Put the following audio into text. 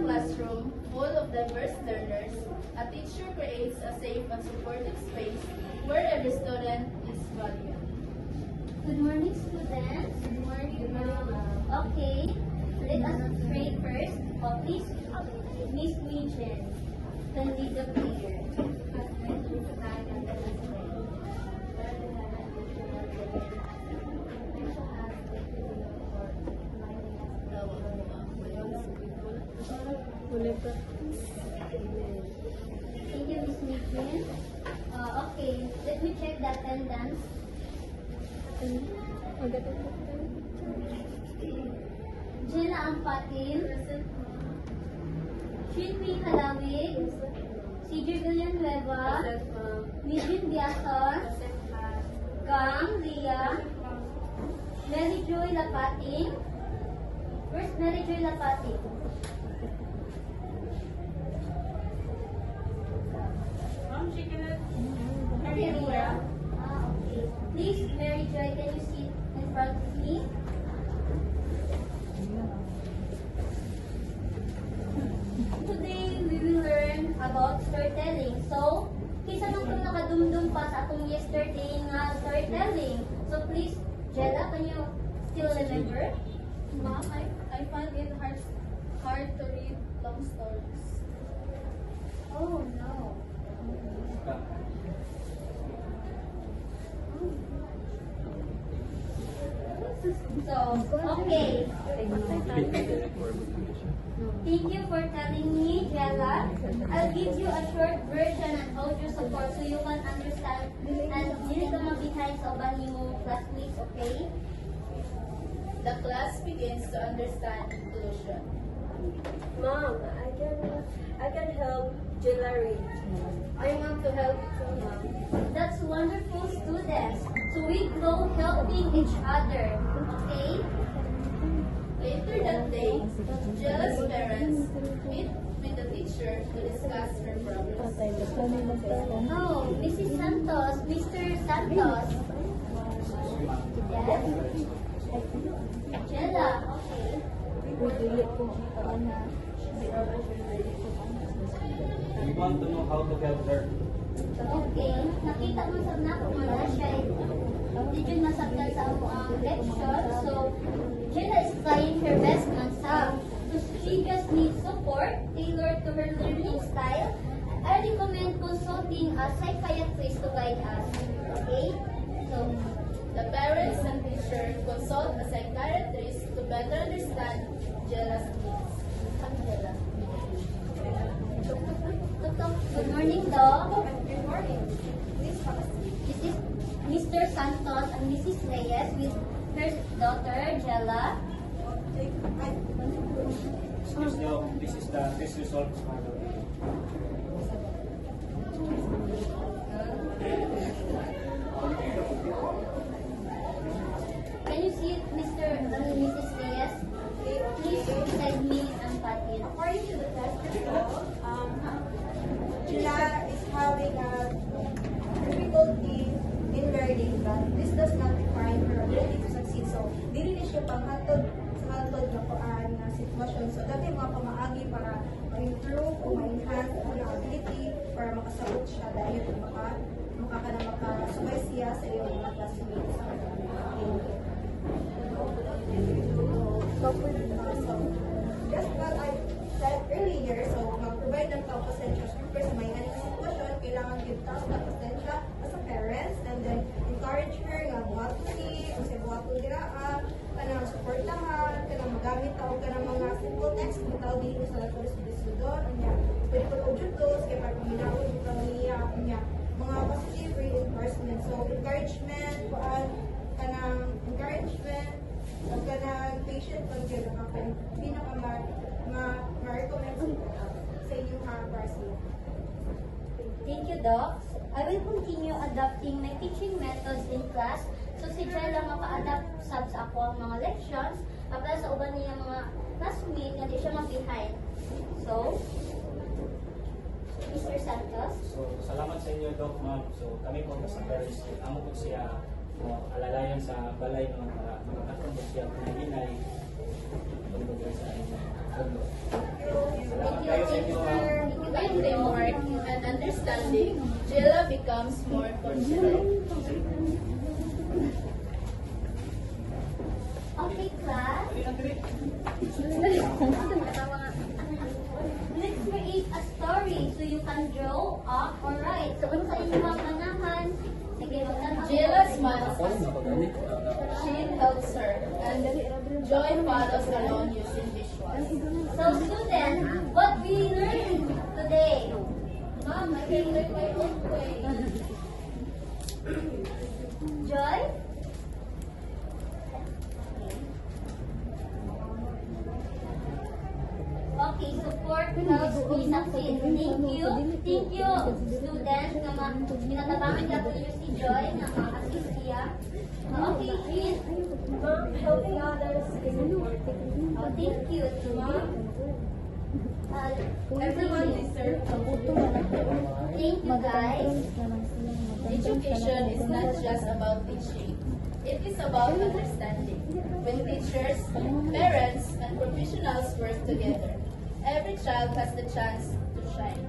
classroom full of diverse learners, a teacher creates a safe and supportive space where every student is valued. Good morning, students. Good morning, Okay, let us pray first. Please, Miss Regent, can lead the prayer. Thank you, Miss Regent. Okay, let me check the attendance. Jenna Ampatin, Shinwi Kalawig, Cedric Villanueva, Nijin Biason, Gang Lia, Mary Joy Lapating. Where's Mary Joy Lapating? Okay, Ria. Okay. Please, Mary Joy, can you sit in front of me? Today, we will learn about storytelling. So, kisa man itong nakadumdum pa sa atong yesterday nga storytelling. So, please, Jella, can you still remember? Ma'am, I find it hard to read long stories. Oh, no. So, okay. Thank you for telling me, Jella. I'll give you a short version and audio support so you can understand and dili ka ma-behind sa uban nimo classmates, okay? The class begins to understand inclusion. Mom, I can help Jella read. I want to help too, Ma'am. That's wonderful, students. So we grow helping each other, okay? Later that day, Jella's parents meet with the teacher to discuss her progress. Oh, Mrs. Santos, Mr. Santos. Yes? Jella, okay. We want to know how to help her. Okay, nakita mo sa na kung wala siya. Did you nasabtan sa ang lecture? So, Jella is trying her best man sa. So, she just needs support tailored to her learning style. I recommend consulting a psychiatrist to guide us. Okay? So, The parents and teacher consult a psychiatrist to better understand Jella's needs. Jella. Good morning, Doc. Good morning. Please have a seat. This is Mr. Santos and Mrs. Reyes with her daughter, Jella. Excuse me, this is the test result. Can you see it, Mr. and Mrs. Reyes? Please beside me and Patin. According to the test result, Jella is having a difficulty in learning, but this does not define her ability to succeed. So, dili na siya panghatod sa hatod na kuan na sitwasyon. So, dati mga pamaagi para ma-improve o ma-enhance ang kanyang ability para makasabot siya dahil makasabay siya sa iyong mga classmates. So, just what I said earlier, so mag-provide ng pasensya. Siyempre, sa may ganang sitwasyon, kailangan give task na pasensya as a parents, and then encourage her nga buhaton ni, o sa buhaton diraan, kanang supportahan, kanang magamit tawag ka ng mga simple text, matawag din sa lakoris sa disudon, pwede ko ujud those, kaya parang minawag yung kamiya, mga positive reinforcement. So, encouragement, kanang encouragement, ang kanang patient pag yun, hindi na ka ma-recommend sa inyo ha, Garcia. Thank you, Doc. I will continue adapting my teaching methods in class. So, si Jella maka-adapt sa ako ang mga lections, para sa uban niya mga classmates, na di siya mag-behind. So, Mr. Santos. So, salamat sa inyo, Doc, ma'am. So, kami po sa parents, amo po siya alalayan sa balay naman para makakatong po siya pinahinay tungkol sa inyo. understanding, Jella becomes more confident. Okay, class. Let's create a story so you can draw, act, or write. So, kung sa inyong mga manahan, sige, magtanong. Jella smiles as she helps her, and Joy follows along using visuals. So, students, what we learned today? Mom, I can learn my own way. Joy? Okay, support helps me succeed. Thank you, students, na pinatabangan ka po niyo si Joy, na ma-assist siya. Okay, Jean. Helping others is important. Oh, thank you, Mom. Everyone deserves a Thank you, guys. Education is not just about teaching. It is about understanding. When teachers, parents, and professionals work together, every child has the chance to shine.